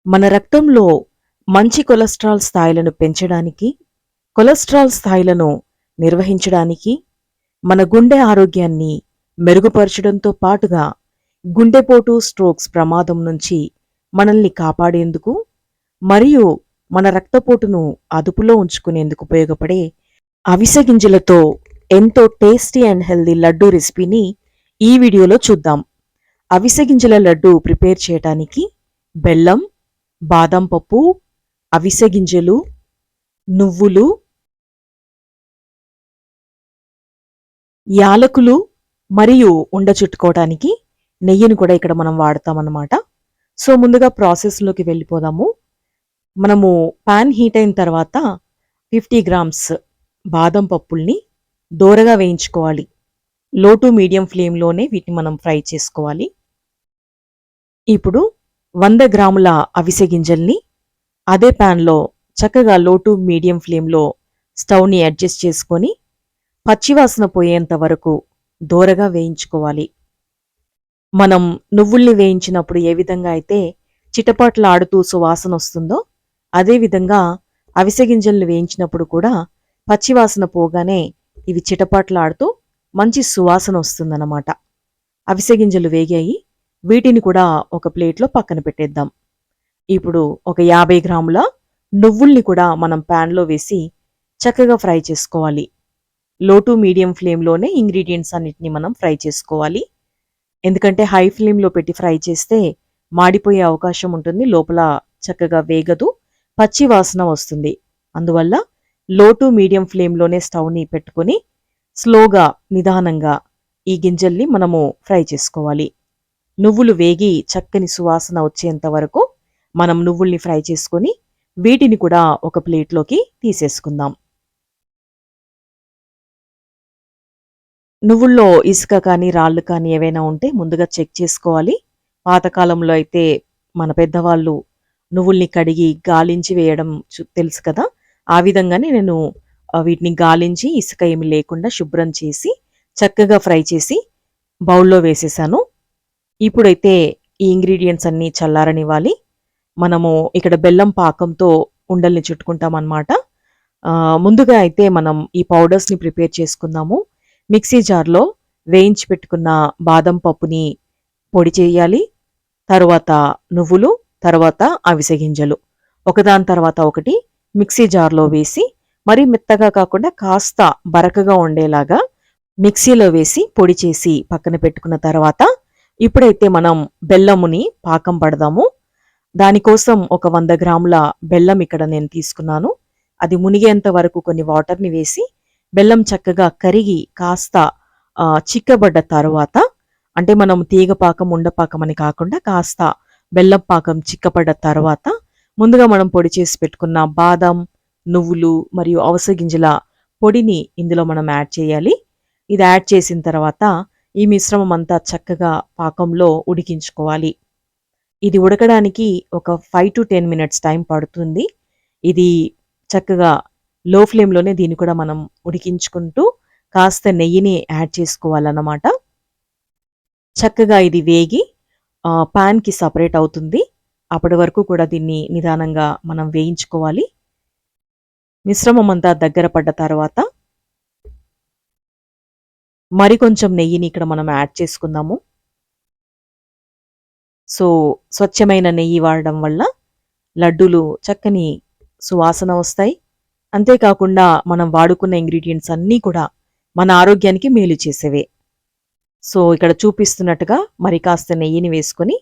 మన రక్తంలో మంచి కొలెస్ట్రాల్ స్థాయిలను పెంచడానికి, కొలెస్ట్రాల్ స్థాయిలను నిర్వహించడానికి, మన గుండె ఆరోగ్యాన్ని మెరుగుపరచడంతో పాటుగా గుండెపోటు, స్ట్రోక్స్ ప్రమాదం నుంచి మనల్ని కాపాడేందుకు మరియు మన రక్తపోటును అదుపులో ఉంచుకునేందుకు ఉపయోగపడే అవిసె గింజలతో ఎంతో టేస్టీ అండ్ హెల్దీ లడ్డూ రెసిపీని ఈ వీడియోలో చూద్దాం. అవిసె గింజల లడ్డు ప్రిపేర్ చేయడానికి బెల్లం, బాదం పప్పు, అవిసె గింజలు, నువ్వులు, యాలకులు మరియు ఉండ చుట్టుకోవడానికి నెయ్యిని కూడా ఇక్కడ మనం వాడతామన్నమాట. సో ముందుగా ప్రాసెస్లోకి వెళ్ళిపోదాము. మనము పాన్ హీట్ అయిన తర్వాత 50 గ్రామ్స్ బాదం పప్పుల్ని దోరగా వేయించుకోవాలి. లో టు మీడియం ఫ్లేమ్లోనే వీటిని మనం ఫ్రై చేసుకోవాలి. ఇప్పుడు 100 గ్రాముల అవిసె గింజల్ని అదే ప్యాన్లో చక్కగా లో టు మీడియం ఫ్లేమ్లో స్టవ్ని అడ్జస్ట్ చేసుకొని పచ్చివాసన పోయేంత వరకు దోరగా వేయించుకోవాలి. మనం నువ్వుల్ని వేయించినప్పుడు ఏ విధంగా అయితే చిటపట్లాడుతూ సువాసన వస్తుందో అదేవిధంగా అవిసె గింజల్ని వేయించినప్పుడు కూడా పచ్చివాసన పోగానే ఇవి చిటపట్లాడుతూ మంచి సువాసన వస్తుందన్నమాట. అవిసె గింజలు వేగాయి, వీటిని కూడా ఒక ప్లేట్లో పక్కన పెట్టేద్దాం. ఇప్పుడు ఒక 50 గ్రాముల నువ్వుల్ని కూడా మనం ప్యాన్లో వేసి చక్కగా ఫ్రై చేసుకోవాలి. లో టు మీడియం ఫ్లేమ్లోనే ఇంగ్రీడియంట్స్ అన్నిటిని మనం ఫ్రై చేసుకోవాలి. ఎందుకంటే హై ఫ్లేమ్లో పెట్టి ఫ్రై చేస్తే మాడిపోయే అవకాశం ఉంటుంది, లోపల చక్కగా వేగదు, పచ్చి వాసన వస్తుంది. అందువల్ల లో టు మీడియం ఫ్లేమ్లోనే స్టవ్ని పెట్టుకొని స్లోగా నిదానంగా ఈ గింజల్ని మనము ఫ్రై చేసుకోవాలి. నువ్వులు వేగి చక్కని సువాసన వచ్చేంత వరకు మనం నువ్వుల్ని ఫ్రై చేసుకొని వీటిని కూడా ఒక ప్లేట్లోకి తీసేసుకుందాం. నువ్వుల్లో ఇసుక కానీ రాళ్ళు కానీ ఏవైనా ఉంటే ముందుగా చెక్ చేసుకోవాలి. పాతకాలంలో అయితే మన పెద్దవాళ్ళు నువ్వుల్ని కడిగి గాలించి వేయడం తెలుసు కదా, ఆ విధంగానే నేను వీటిని గాలించి ఇసుక ఏమి లేకుండా శుభ్రం చేసి చక్కగా ఫ్రై చేసి బౌల్లో వేసేసాను. ఇప్పుడైతే ఈ ఇంగ్రీడియంట్స్ అన్నీ చల్లారనివ్వాలి. మనము ఇక్కడ బెల్లం పాకంతో ఉండల్ని చుట్టుకుంటామన్నమాట. ముందుగా అయితే మనం ఈ పౌడర్స్ని ప్రిపేర్ చేసుకుందాము. మిక్సీ జార్లో వేయించి పెట్టుకున్న బాదం పప్పుని పొడి చేయాలి. తరువాత నువ్వులు, తర్వాత అవిసె గింజలు ఒకదాని తర్వాత ఒకటి మిక్సీ జార్లో వేసి, మరీ మెత్తగా కాకుండా కాస్త బరకగా ఉండేలాగా మిక్సీలో వేసి పొడి చేసి పక్కన పెట్టుకున్న తర్వాత ఇప్పుడైతే మనం బెల్లముని పాకం పడదాము. దానికోసం ఒక 100 గ్రాముల బెల్లం ఇక్కడ నేను తీసుకున్నాను. అది మునిగేంత వరకు కొన్ని వాటర్ని వేసి బెల్లం చక్కగా కరిగి కాస్త చిక్కబడ్డ తర్వాత, అంటే మనం తీగ పాకం ఉండపాకం అని కాకుండా కాస్త బెల్లం పాకం చిక్కబడ్డ తర్వాత ముందుగా మనం పొడి చేసి పెట్టుకున్న బాదం, నువ్వులు మరియు అవిసె గింజల పొడిని ఇందులో మనం యాడ్ చేయాలి. ఇది యాడ్ చేసిన తర్వాత ఈ మిశ్రమం అంతా చక్కగా పాకంలో ఉడికించుకోవాలి. ఇది ఉడకడానికి ఒక 5 to 10 మినిట్స్ టైం పడుతుంది. ఇది చక్కగా లో ఫ్లేమ్లోనే దీన్ని కూడా మనం ఉడికించుకుంటూ కాస్త నెయ్యిని యాడ్ చేసుకోవాలన్నమాట. చక్కగా ఇది వేగి పాన్కి సపరేట్ అవుతుంది. అప్పటి వరకు కూడా దీన్ని నిదానంగా మనం వేయించుకోవాలి. మిశ్రమం అంతా దగ్గర పడ్డ తర్వాత మరికొంచెం నెయ్యిని ఇక్కడ మనం యాడ్ చేసుకుందాము. సో స్వచ్ఛమైన నెయ్యి వాడడం వల్ల లడ్డూలు చక్కని సువాసన వస్తాయి. అంతేకాకుండా మనం వాడుకున్న ఇంగ్రీడియంట్స్ అన్నీ కూడా మన ఆరోగ్యానికి మేలు చేసేవే. సో ఇక్కడ చూపిస్తున్నట్టుగా మరి కాస్త నెయ్యిని వేసుకొని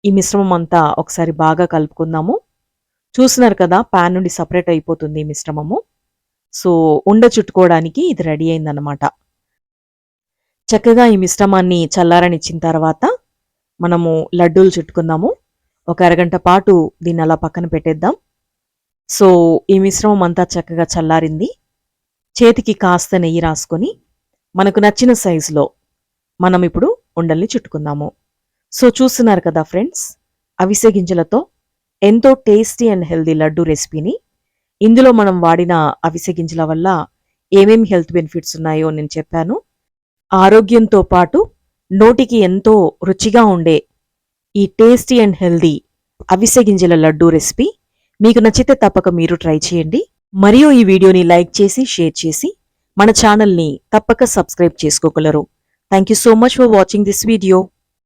ఈ మిశ్రమం అంతా ఒకసారి బాగా కలుపుకుందాము. చూస్తున్నారు కదా, ప్యాన్ నుండి సపరేట్ అయిపోతుంది ఈ మిశ్రమము. సో ఉండ చుట్టుకోవడానికి ఇది రెడీ అయిందన్నమాట. చక్కగా ఈ మిశ్రమాన్ని చల్లారనిచ్చిన తర్వాత మనము లడ్డూలు చుట్టుకుందాము. ఒక అరగంట పాటు దీన్ని అలా పక్కన పెట్టేద్దాం. సో ఈ మిశ్రమం అంతా చక్కగా చల్లారింది. చేతికి కాస్త నెయ్యి రాసుకొని మనకు నచ్చిన సైజులో మనం ఇప్పుడు ఉండల్ని చుట్టుకుందాము. సో చూస్తున్నారు కదా ఫ్రెండ్స్, అవిసె గింజలతో ఎంతో టేస్టీ అండ్ హెల్దీ లడ్డూ రెసిపీని. ఇందులో మనం వాడిన అవిసె గింజల వల్ల ఏమేమి హెల్త్ బెనిఫిట్స్ ఉన్నాయో నేను చెప్పాను. ఆరోగ్యంతో పాటు నోటికి ఎంతో రుచిగా ఉండే ఈ టేస్టీ అండ్ హెల్దీ అవిసె గింజల లడ్డూ రెసిపీ. మీకు నచ్చితే తప్పక మీరు ట్రై చేయండి. మరియు ఈ వీడియోని లైక్ చేసి, షేర్ చేసి మన ఛానల్ని తప్పక సబ్స్క్రైబ్ చేసుకోగలరు. Thank you so much for watching this video.